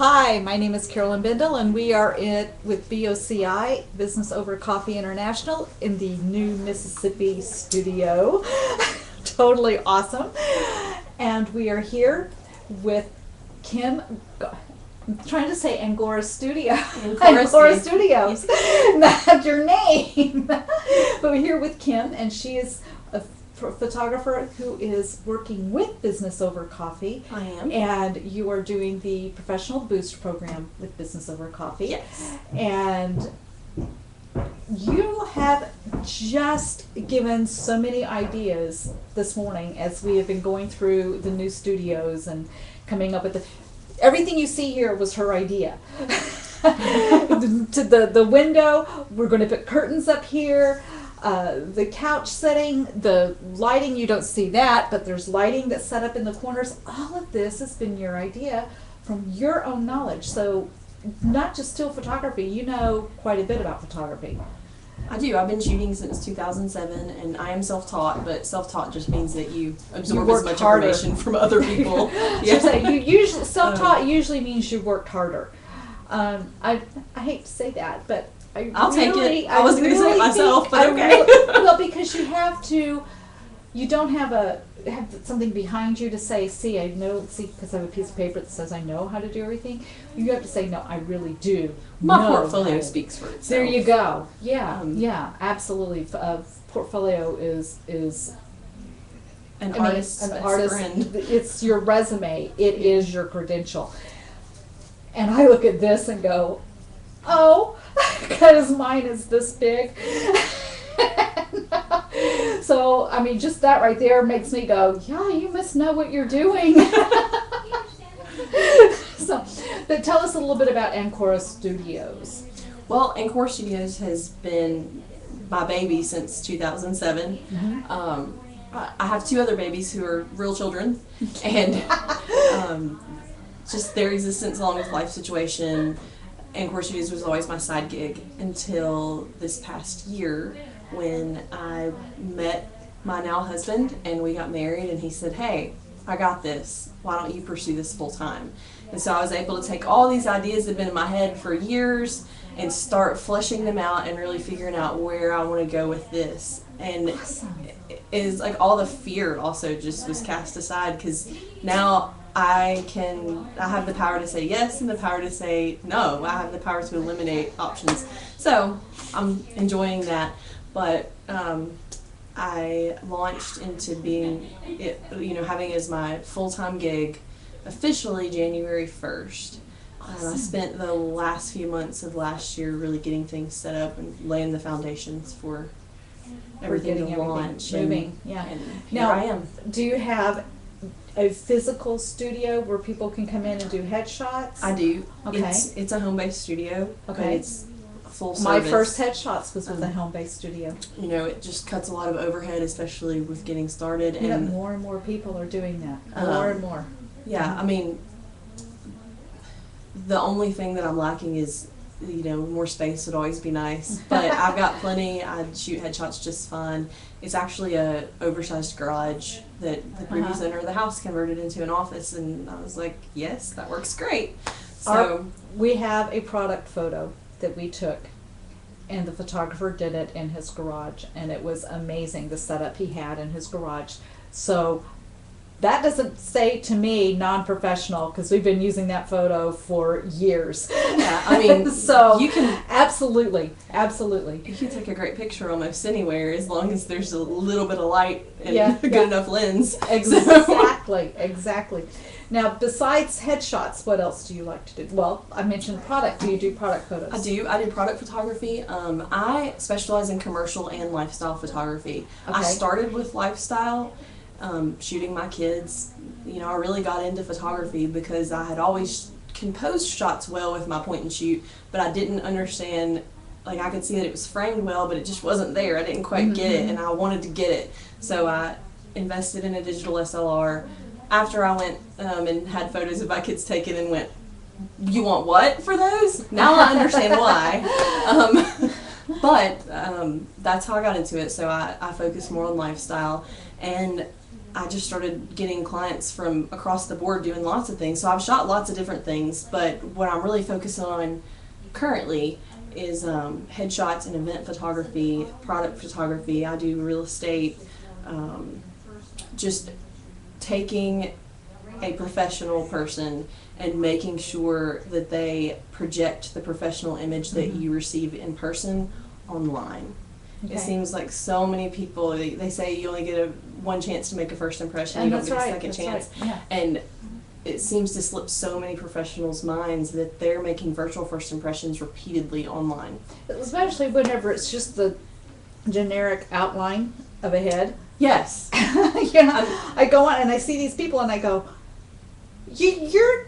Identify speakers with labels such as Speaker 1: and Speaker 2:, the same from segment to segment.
Speaker 1: Hi, my name is Carolyn Bendall, and we are with BOCI, Business Over Coffee International, in the new Mississippi studio. Totally awesome. And we are here with Kim. I'm trying to say Angora Studio. Angora Studios. Not your name. But we're here with Kim, and she is a photographer who is working with Business Over Coffee.
Speaker 2: I am.
Speaker 1: And you are doing the Professional Boost program with Business Over Coffee.
Speaker 2: Yes.
Speaker 1: And you have just given so many ideas this morning as we have been going through the new studios and coming up with everything you see here was her idea. To the window, we're going to put curtains up here. The couch setting, the lighting, you don't see that, but there's lighting that's set up in the corners. All of this has been your idea from your own knowledge. So not just still photography, you know quite a bit about photography.
Speaker 2: I do. I've been shooting since 2007, and I am self-taught, but self-taught just means that you absorb as much information from other people.
Speaker 1: Yeah. You usually, self-taught usually means you worked harder. I hate to say that, but
Speaker 2: I'll take it. I wasn't going to say it myself, but okay.
Speaker 1: Well, because you have to, you don't have something behind you to say, see, I know, because I have a piece of paper that says I know how to do everything. You have to say, no, I really do.
Speaker 2: My portfolio speaks for itself.
Speaker 1: There you go. Yeah, yeah, absolutely. Portfolio is
Speaker 2: an artist's best friend.
Speaker 1: It's your resume. It is your credential. And I look at this and go, oh, because mine is this big. So, I mean, just that right there makes me go, yeah, you must know what you're doing. So, but tell us a little bit about Angora Studios.
Speaker 2: Well, Angora Studios has been my baby since 2007. Mm-hmm. I have two other babies who are real children, and just their existence along with life situation. Angora Studios was always my side gig until this past year when I met my now husband and we got married, and he said, hey, I got this. Why don't you pursue this full time? And so I was able to take all these ideas that have been in my head for years and start fleshing them out and really figuring out where I want to go with this. And it is like all the fear also just was cast aside, because now I have the power to say yes and the power to say no. I have the power to eliminate options. So I'm enjoying that. But I launched into having as my full-time gig officially January 1st.
Speaker 1: Awesome.
Speaker 2: I spent the last few months of last year really getting things set up and laying the foundations for everything to launch.
Speaker 1: Moving, yeah.
Speaker 2: And
Speaker 1: now,
Speaker 2: here I am.
Speaker 1: Do you have a physical studio where people can come in and do headshots?
Speaker 2: I do.
Speaker 1: Okay.
Speaker 2: It's a home-based studio.
Speaker 1: Okay.
Speaker 2: But it's full service.
Speaker 1: My first headshots was with a home-based studio.
Speaker 2: You know, it just cuts a lot of overhead, especially with getting started.
Speaker 1: And
Speaker 2: and
Speaker 1: more and more people are doing that. More and more.
Speaker 2: Yeah, I mean, the only thing that I'm lacking is, more space would always be nice. But I've got plenty. I shoot headshots just fine. It's actually a oversized garage that the previous owner of the house converted into an office, and I was like, yes, that works great. So
Speaker 1: we have a product photo that we took, and the photographer did it in his garage, and it was amazing, the setup he had in his garage. So that doesn't say to me non-professional, because we've been using that photo for years.
Speaker 2: Yeah, I mean,
Speaker 1: so
Speaker 2: you can
Speaker 1: absolutely.
Speaker 2: You can take a great picture almost anywhere as long as there's a little bit of light and a good enough lens.
Speaker 1: Exactly. Now, besides headshots, what else do you like to do? Well, I mentioned product. Do you do product photos?
Speaker 2: I do. I do product photography. I specialize in commercial and lifestyle photography.
Speaker 1: Okay.
Speaker 2: I started with lifestyle. Shooting my kids. I really got into photography because I had always composed shots well with my point and shoot, but I didn't understand, I could see that it was framed well, but it just wasn't there. I didn't quite get it, and I wanted to get it. So I invested in a digital SLR. After I went and had photos of my kids taken and went, you want what for those? Now I understand why. But that's how I got into it. So I focus more on lifestyle. And I just started getting clients from across the board doing lots of things. So I've shot lots of different things, but what I'm really focusing on currently is headshots and event photography, product photography. I do real estate, just taking a professional person and making sure that they project the professional image that you receive in person online.
Speaker 1: Okay.
Speaker 2: It seems like so many people, they say you only get one chance to make a first impression,
Speaker 1: And
Speaker 2: you don't
Speaker 1: that's
Speaker 2: get a
Speaker 1: right,
Speaker 2: second
Speaker 1: that's
Speaker 2: chance.
Speaker 1: right, yeah.
Speaker 2: And it seems to slip so many professionals' minds that they're making virtual first impressions repeatedly online.
Speaker 1: Especially whenever it's just the generic outline of a head.
Speaker 2: Yes.
Speaker 1: I go on and I see these people and I go, you're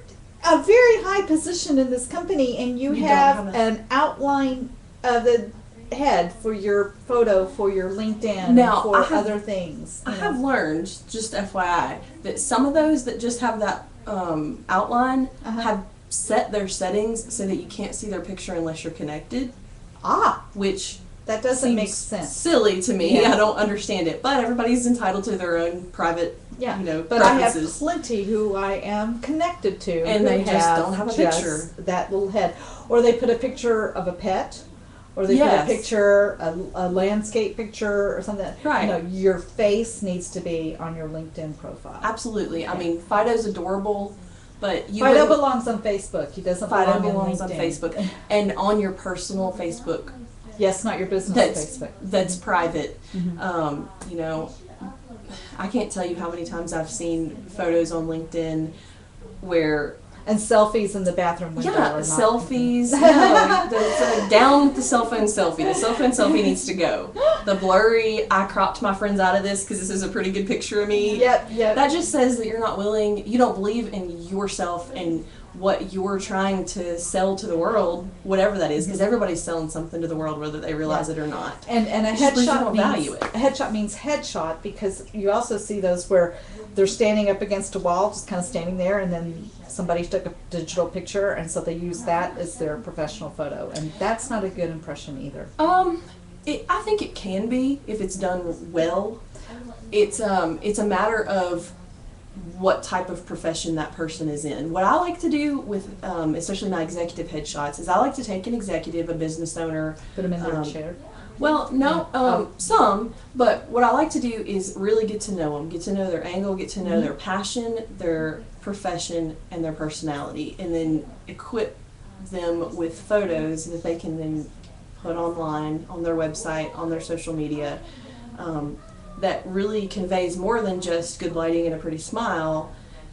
Speaker 1: a very high position in this company and you
Speaker 2: You
Speaker 1: have
Speaker 2: don't have
Speaker 1: an outline of the head for your photo, for your LinkedIn,
Speaker 2: Now,
Speaker 1: for
Speaker 2: I have-
Speaker 1: other things.
Speaker 2: I have learned, just FYI, that some of those that just have that outline have set their settings so that you can't see their picture unless you're connected, which
Speaker 1: That doesn't
Speaker 2: seems
Speaker 1: make sense.
Speaker 2: silly to me.
Speaker 1: Yeah.
Speaker 2: I don't understand it, but everybody's entitled to their own private,
Speaker 1: Yeah,
Speaker 2: preferences.
Speaker 1: but I have plenty who I am connected to,
Speaker 2: And
Speaker 1: who
Speaker 2: they just don't have a
Speaker 1: just
Speaker 2: picture.
Speaker 1: that little head, or they put a picture of a pet, or they put
Speaker 2: Yes.
Speaker 1: a picture, a landscape picture, or something.
Speaker 2: Right.
Speaker 1: Your face needs to be on your LinkedIn profile.
Speaker 2: Absolutely. I mean, Fido's adorable, but you
Speaker 1: Fido
Speaker 2: wouldn't-
Speaker 1: belongs on Facebook. He doesn't
Speaker 2: Fido
Speaker 1: belong
Speaker 2: belongs
Speaker 1: on
Speaker 2: on
Speaker 1: LinkedIn.
Speaker 2: Facebook and on your personal Facebook.
Speaker 1: Yes, not your business
Speaker 2: That's
Speaker 1: Facebook.
Speaker 2: that's private.
Speaker 1: Mhm.
Speaker 2: I can't tell you how many times I've seen photos on LinkedIn where
Speaker 1: And selfies in the bathroom window. are not-
Speaker 2: selfies. No, down with the cell phone selfie. The cell phone selfie needs to go. The blurry, I cropped my friends out of this because this is a pretty good picture of me.
Speaker 1: Yep.
Speaker 2: That just says that you're not willing, you don't believe in yourself and what you're trying to sell to the world, whatever that is, because everybody's selling something to the world whether they realize it or not.
Speaker 1: And a
Speaker 2: Just proves you
Speaker 1: headshot
Speaker 2: don't
Speaker 1: means
Speaker 2: value it.
Speaker 1: a headshot means headshot because you also see those where they're standing up against a wall, just kind of standing there, and then somebody took a digital picture, and so they use that as their professional photo, and that's not a good impression either.
Speaker 2: I think it can be if it's done well. It's a matter of what type of profession that person is in. What I like to do with, especially my executive headshots, is I like to take an executive, a business owner.
Speaker 1: Put them in their chair.
Speaker 2: Well, no, some, but what I like to do is really get to know them, get to know their angle, get to know their passion, their profession, and their personality, and then equip them with photos that they can then put online, on their website, on their social media, that really conveys more than just good lighting and a pretty smile.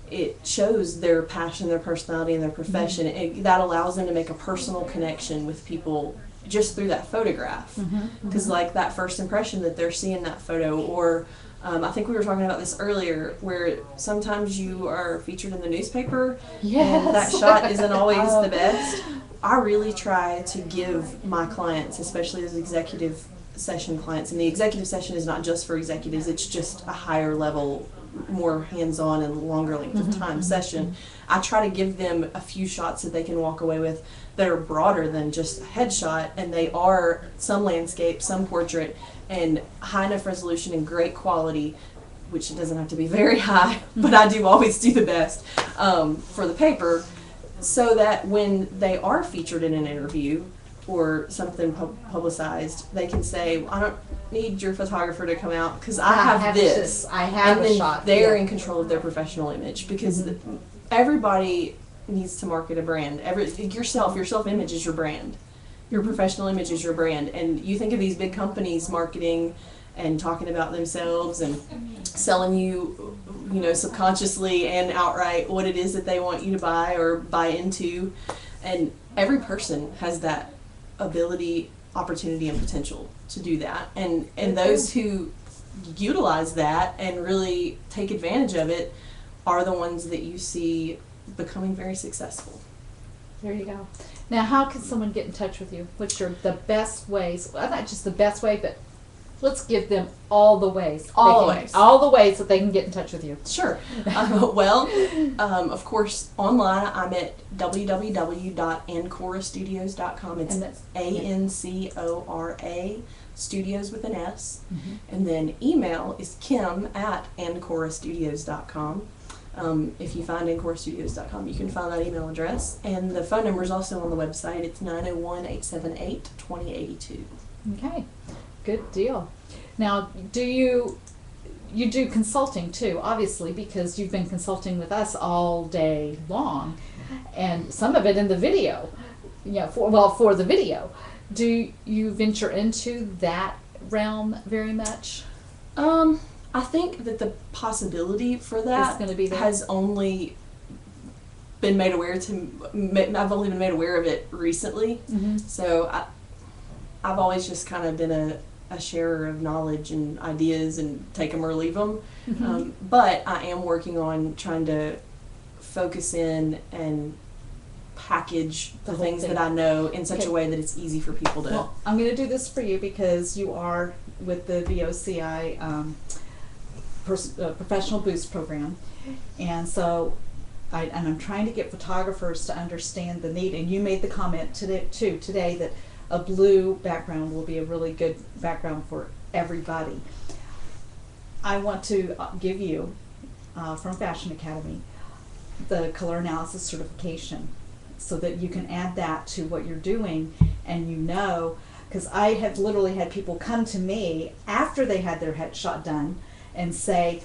Speaker 2: It shows their passion, their personality, and their profession. That allows them to make a personal connection with people just through that photograph. Because like that first impression that they're seeing that photo, or I think we were talking about this earlier, where sometimes you are featured in the newspaper and that shot isn't always the best. I really try to give my clients, especially those executive session clients, and the executive session is not just for executives, it's just a higher level, more hands-on and longer length of time session. I try to give them a few shots that they can walk away with that are broader than just a headshot, and they are some landscape, some portrait, and high enough resolution and great quality, which it doesn't have to be very high, but I do always do the best for the paper, so that when they are featured in an interview or something publicized, they can say, I don't need your photographer to come out because I have this.
Speaker 1: I have
Speaker 2: and
Speaker 1: a
Speaker 2: then
Speaker 1: shot.
Speaker 2: they're in control of their professional image, because everybody needs to market a brand. Your self-image is your brand. Your professional image is your brand. And you think of these big companies marketing and talking about themselves and selling you, subconsciously and outright what it is that they want you to buy or buy into. And every person has that ability, opportunity, and potential to do that. And those who utilize that and really take advantage of it are the ones that you see becoming very successful.
Speaker 1: There you go. Now, how can someone get in touch with you? What's the best ways? Well, not just the best way, but let's give them all the ways. All the ways that they can get in touch with you.
Speaker 2: Sure. Of course, online I'm at www.ancorastudios.com. It's ANCORA Studios with an S. And then email is kim@ancorastudios.com. If you find ancorastudios.com, you can find that email address. And the phone number is also on the website. It's 901-878-2082.
Speaker 1: Okay, good deal. Now, you do consulting too, obviously, because you've been consulting with us all day long, and some of it in the video, for the video. Do you venture into that realm very much?
Speaker 2: I think that the possibility for that
Speaker 1: gonna be there.
Speaker 2: has only been made aware I've only been made aware of it recently. So I've always just kind of been a sharer of knowledge and ideas and take them or leave them. But I am working on trying to focus in and package the things that I know in such a way that it's easy for people to.
Speaker 1: Well, I'm going to do this for you because you are with the BOCI Professional Boost Program, and so I'm trying to get photographers to understand the need. And you made the comment today that a blue background will be a really good background for everybody. I want to give you from Fashion Academy the color analysis certification, so that you can add that to what you're doing, and because I have literally had people come to me after they had their headshot done and say,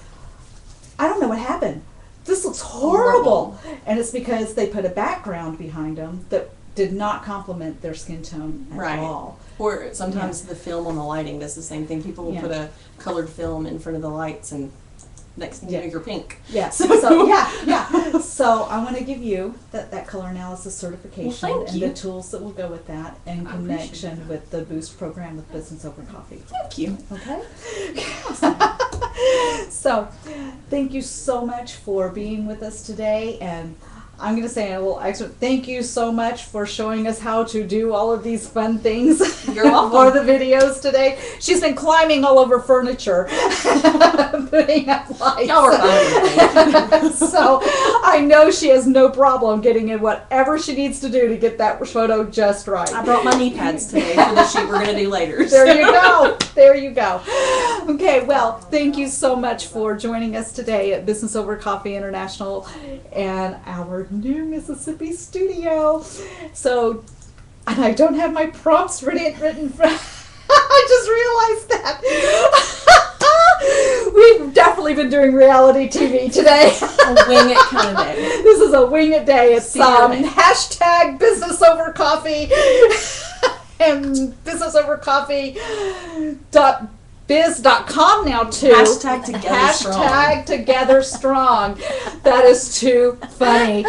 Speaker 1: I don't know what happened. This looks horrible. And it's because they put a background behind them that did not complement their skin tone at all.
Speaker 2: Or sometimes the film on the lighting does the same thing. People will put a colored film in front of the lights, and next thing you know, you're pink.
Speaker 1: Yeah. So I want to give you that color analysis certification and the tools that will go with that in connection with the Boost program with Business Over Coffee.
Speaker 2: Thank you.
Speaker 1: Okay. So, thank you so much for being with us today, and I'm going to say a little extra thank you so much for showing us how to do all of these fun things.
Speaker 2: You're welcome.
Speaker 1: For the videos today. She's been climbing all over furniture, putting up lights.
Speaker 2: Y'all are fine.
Speaker 1: So I know she has no problem getting in whatever she needs to do to get that photo just right.
Speaker 2: I brought my knee pads today for the shoot we're going to do later.
Speaker 1: There you go. There you go. Okay, well, thank you so much for joining us today at Business Over Coffee International and our new Mississippi studio. So, and I don't have my prompts written for I just realized that. We've definitely been doing reality TV today.
Speaker 2: A wing it kind of day.
Speaker 1: This is a wing it day. It's hashtag Business Over Coffee and businessovercoffee.biz.com now too.
Speaker 2: Hashtag together strong.
Speaker 1: Hashtag together strong. That is too funny.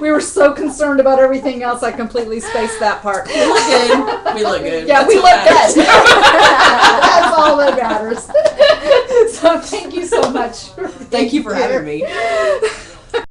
Speaker 1: We were so concerned about everything else, I completely spaced that part.
Speaker 2: We look good. We look good.
Speaker 1: Yeah, we look good. That's all that matters. So thank you so much.
Speaker 2: Thank you for having me.